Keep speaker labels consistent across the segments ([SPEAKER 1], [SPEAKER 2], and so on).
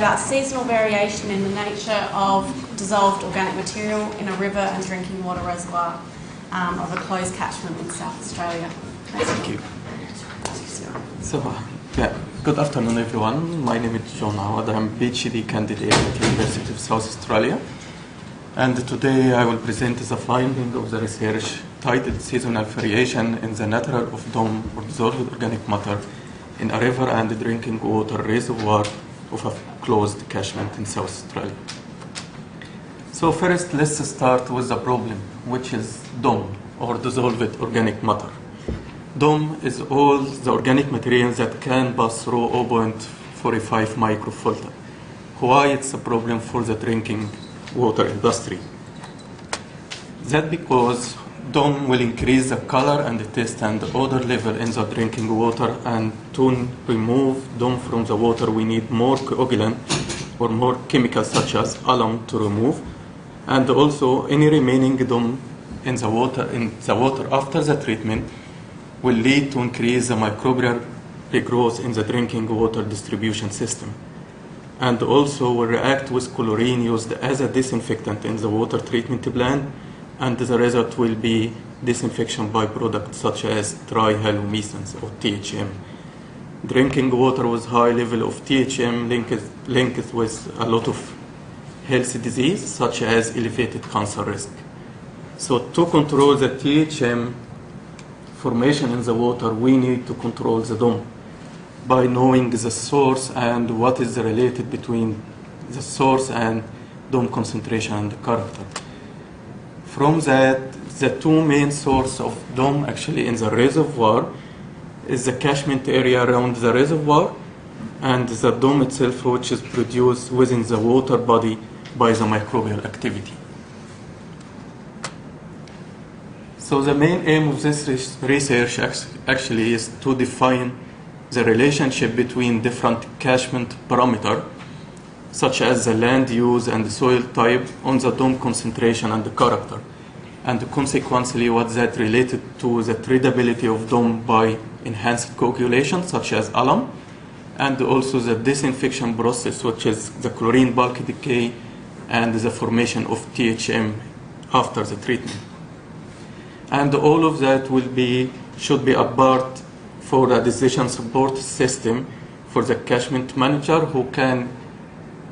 [SPEAKER 1] about seasonal variation in the nature of dissolved organic material in a river and drinking water reservoir of a closed catchment in South Australia.
[SPEAKER 2] Thank you. So, good afternoon, everyone. My name is Awad. I'm a PhD candidate at the University of South Australia. And today I will present the finding of the research titled Seasonal Variation in the Nature of DOM or Dissolved Organic Matter in a River and Drinking Water Reservoir of a Closed Catchment in South Australia. So first, let's start with the problem, which is DOM or Dissolved Organic Matter. DOM is all the organic material that can pass through 0.45 microfilter. Why it's a problem for the drinking water industry? That because DOM will increase the color and the taste and the odor level in the drinking water, and to remove DOM from the water we need more coagulant or more chemicals such as alum to remove, and also any remaining DOM in the water after the treatment will lead to increase the microbial regrowth in the drinking water distribution system, and also will react with chlorine used as a disinfectant in the water treatment plant, and the result will be disinfection byproducts such as trihalomethane or THM. Drinking water with high level of THM linked with a lot of health disease such as elevated cancer risk. So to control the THM formation in the water, we need to control the DOM by knowing the source and what is related between the source and DOM concentration and the character. From that, the two main sources of DOM actually in the reservoir is the catchment area around the reservoir and the DOM itself, which is produced within the water body by the microbial activity. So the main aim of this research actually is to define the relationship between different catchment parameters, such as the land use and the soil type, on the DOM concentration and the character, and consequently what that related to the treatability of DOM by enhanced coagulation, such as alum, and also the disinfection process, which is the chlorine bulk decay and the formation of THM after the treatment. And all of that should be a part for a decision support system for the catchment manager, who can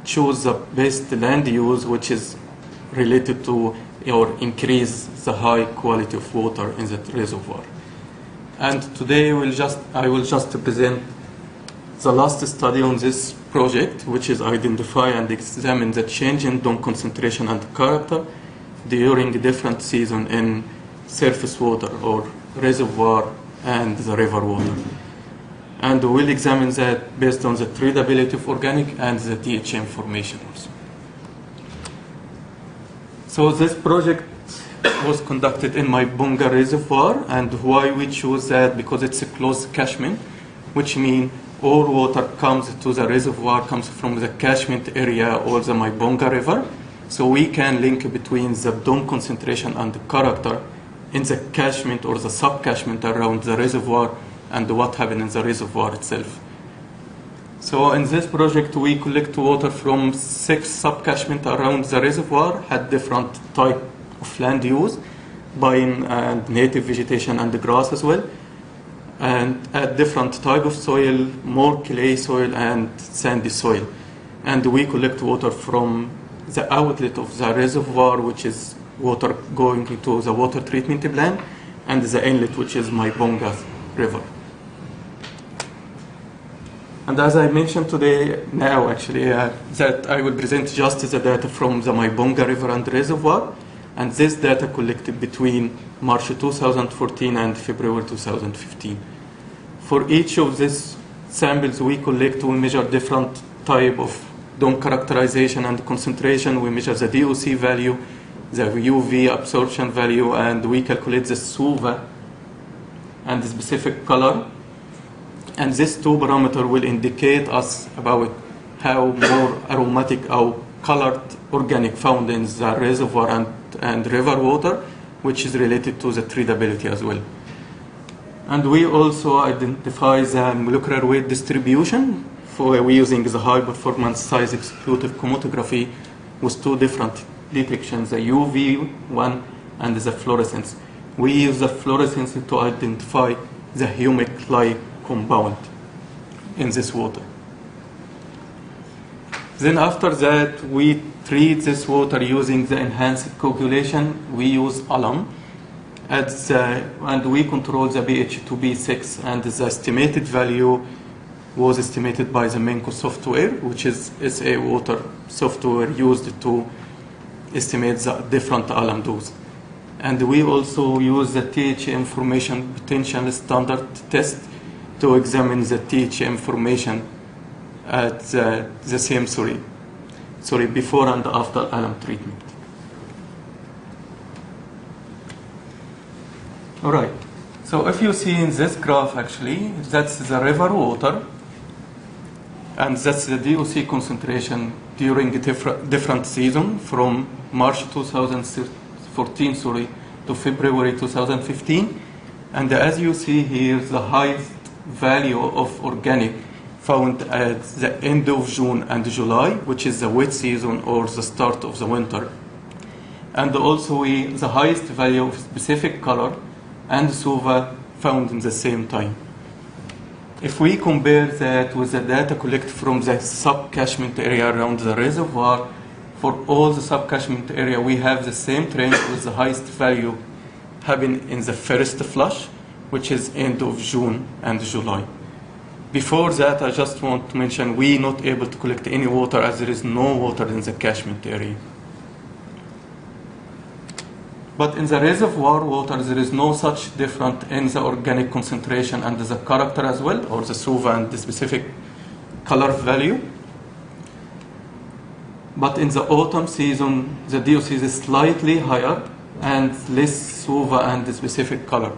[SPEAKER 2] choose the best land use which is related to or increase the high quality of water in the reservoir. And today I will just present the last study on this project, which is identify and examine the change in DOM concentration and character during different seasons in surface water or reservoir and the river water. And we'll examine that based on the treatability of organic and the THM formation also. So this project was conducted in my Bunga reservoir, and why we choose that, because it's a closed catchment, which means all water comes to the reservoir comes from the catchment area or the Bunga river. So we can link between the DOM concentration and the character in the catchment or the sub-catchment around the reservoir and what happened in the reservoir itself. So in this project, we collect water from 6 sub-catchments around the reservoir, had different type of land use, pine and native vegetation and the grass as well, and at different type of soil, more clay soil and sandy soil. And we collect water from the outlet of the reservoir, which is water going into the water treatment plant, and the inlet, which is Bunga river. And as I mentioned today, now actually, that I will present just the data from the Bunga river and reservoir, and this data collected between March 2014 and February 2015. For each of these samples we collect, we measure different type of DOM characterization and concentration. We measure the DOC value, the UV absorption value, and we calculate the SUVA and the specific color. And these two parameters will indicate us about how more aromatic or colored organic found in the reservoir and river water, which is related to the treatability as well. And we also identify the molecular weight distribution we're using the high-performance size-exclusive chromatography with two different detections, the UV one and the fluorescence. We use the fluorescence to identify the humic-like compound in this water. Then after that, we treat this water using the enhanced coagulation. We use Alum, and we control the pH to be 6, and the estimated value was estimated by the Menko software, which is SA water software used to estimate the different alum dose. And we also use the THM formation potential standard test to examine the THM formation at the same, before and after alum treatment. All right, so if you see in this graph, actually, that's the river water, and that's the DOC concentration during a different season from March 2014 to February 2015. And as you see here, the highest value of organic found at the end of June and July, which is the wet season or the start of the winter. And also the highest value of specific color and SUVA found in the same time. If we compare that with the data collected from the sub-catchment area around the reservoir, for all the sub-catchment area, we have the same trend with the highest value having in the first flush, which is end of June and July. Before that, I just want to mention we're not able to collect any water as there is no water in the catchment area. But in the reservoir water, there is no such difference in the organic concentration and the character as well, or the SUVA and the specific color value. But in the autumn season, the DOC is slightly higher and less SUVA and the specific color.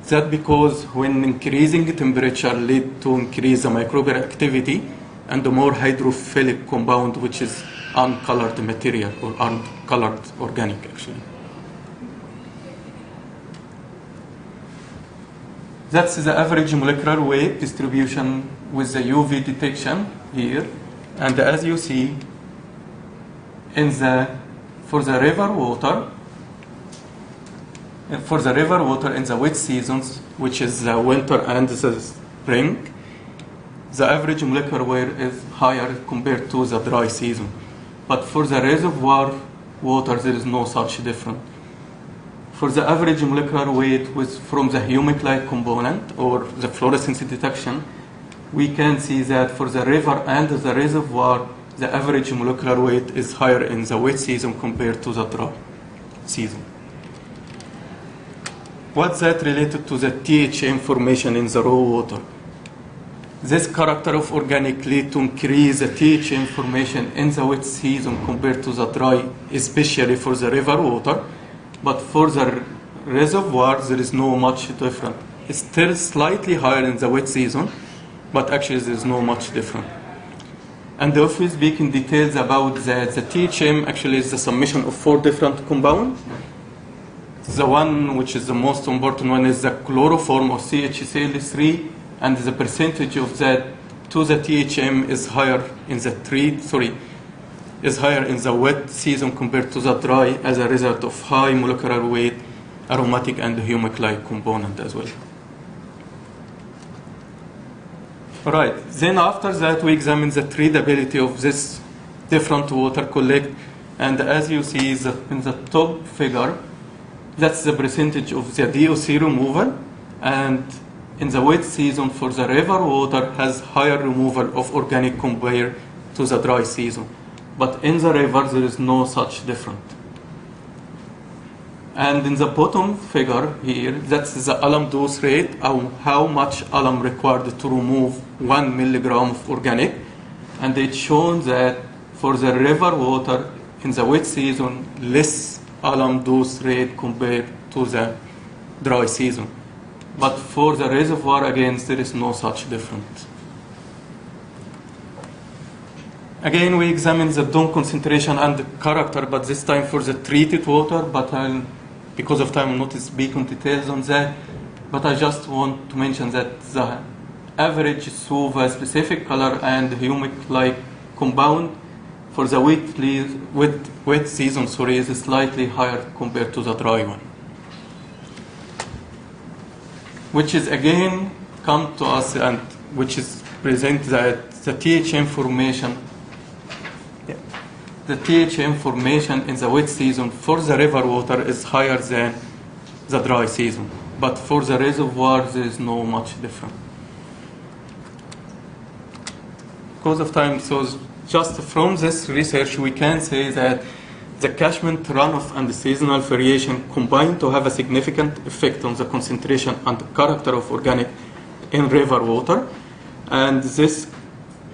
[SPEAKER 2] That's because when increasing temperature lead to increase the microbial activity and the more hydrophilic compound, which is uncolored material or uncolored organic actually. That's the average molecular weight distribution with the UV detection here. And as you see, for the river water in the wet seasons, which is the winter and the spring, the average molecular weight is higher compared to the dry season. But for the reservoir water, there is no such difference. For the average molecular weight from the humic-like component or the fluorescence detection, we can see that for the river and the reservoir, the average molecular weight is higher in the wet season compared to the dry season. What's that related to the THM formation in the raw water? This character of organic lead to increase the THM formation in the wet season compared to the dry, especially for the river water. But for the reservoir, there is no much different. It's still slightly higher in the wet season, but actually there is no much different. And if we speak in details about the THM, actually is the summation of 4 different compounds. The one which is the most important one is the chloroform or CHCl3, and the percentage of that to the THM is higher in the wet season compared to the dry as a result of high molecular weight, aromatic and humic-like component as well. All right, then after that we examine the treatability of this different water collect, and as you see in the top figure, that's the percentage of the DOC removal, and in the wet season for the river water has higher removal of organic compared to the dry season. But in the river, there is no such difference. And in the bottom figure here, that's the alum dose rate, or how much alum required to remove 1 milligram of organic. And it shows that for the river water, in the wet season, less alum dose rate compared to the dry season. But for the reservoir, again, there is no such difference. Again, we examine the DOM concentration and the character, but this time for the treated water, but because of time, I'll not speak in details on that. But I just want to mention that the average through a specific color and humic-like compound for the wet season is slightly higher compared to the dry one. Which is again come to us and which is present that the THM formation. The THM formation in the wet season for the river water is higher than the dry season, but for the reservoir there is no much difference. Because of time, so just from this research we can say that the catchment runoff and the seasonal variation combine to have a significant effect on the concentration and the character of organic in river water, and this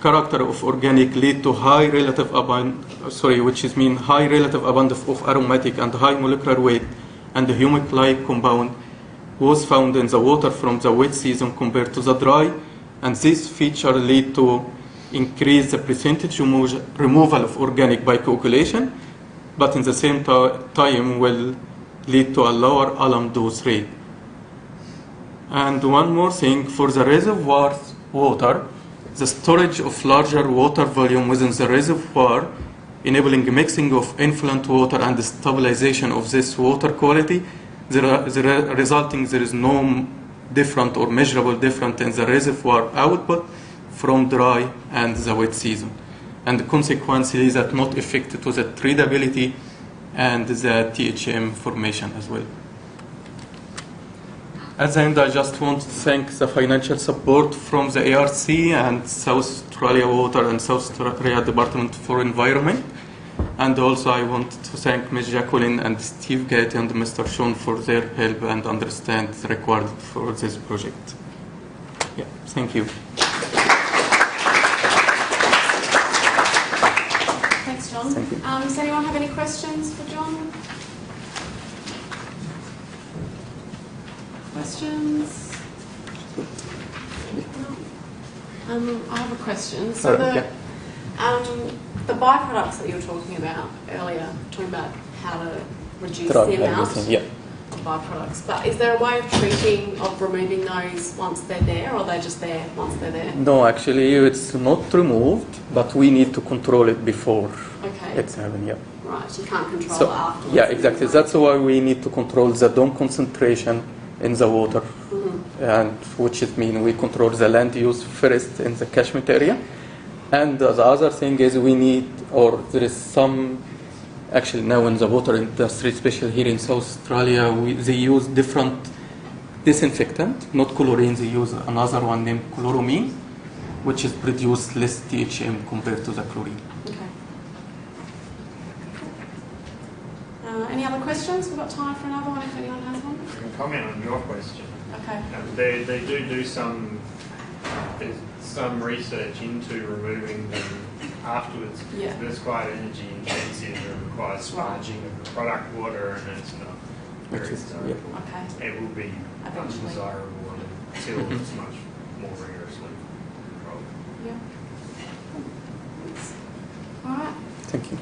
[SPEAKER 2] character of organic lead to high relative abundance of aromatic and high molecular weight and the humic-like compound was found in the water from the wet season compared to the dry, and this feature lead to increase the percentage removal of organic by coagulation, but in the same time will lead to a lower alum dose rate. And one more thing, for the reservoir water, the storage of larger water volume within the reservoir, enabling mixing of influent water and the stabilization of this water quality, resulting there is no different or measurable difference in the reservoir output from dry and the wet season. And consequently that not affected to the treatability and the THM formation as well. At the end, I just want to thank the financial support from the ARC and South Australia Water and South Australia Department for Environment. And also I want to thank Ms. Jacqueline and Steve Gate and Mr. Sean for their help and understand the requirement for this project. Yeah, thank you.
[SPEAKER 1] Thanks, John.
[SPEAKER 2] Thank you.
[SPEAKER 1] Does anyone have any questions for John? Questions? I have a question. So the byproducts that you were talking about earlier, talking about how to reduce the amount of byproducts, but is there a way of removing those once they're there, or are they just there once they're there?
[SPEAKER 2] No, actually it's not removed, but we need to control it before it's happening. Yeah.
[SPEAKER 1] Right, you can't control it afterwards.
[SPEAKER 2] Yeah, exactly. That's why we need to control the DOM concentration in the water, and which is mean we control the land use first in the catchment area. And the other thing is we need, or there is some, actually now in the water industry, especially here in South Australia, they use different disinfectant, not chlorine, they use another one named chloramine, which is produce less THM compared to the chlorine.
[SPEAKER 1] Okay. Any other questions? We've got time for another one if anyone has one.
[SPEAKER 3] I can comment on your question.
[SPEAKER 1] Okay.
[SPEAKER 3] They do some research into removing them afterwards.
[SPEAKER 1] Yeah.
[SPEAKER 3] But it's quite energy intensive and requires smudging of the product water, and it's not very desirable.
[SPEAKER 1] Okay.
[SPEAKER 3] It will be undesirable until it's much more rigorously controlled.
[SPEAKER 1] Yeah. All right.
[SPEAKER 2] Thank you.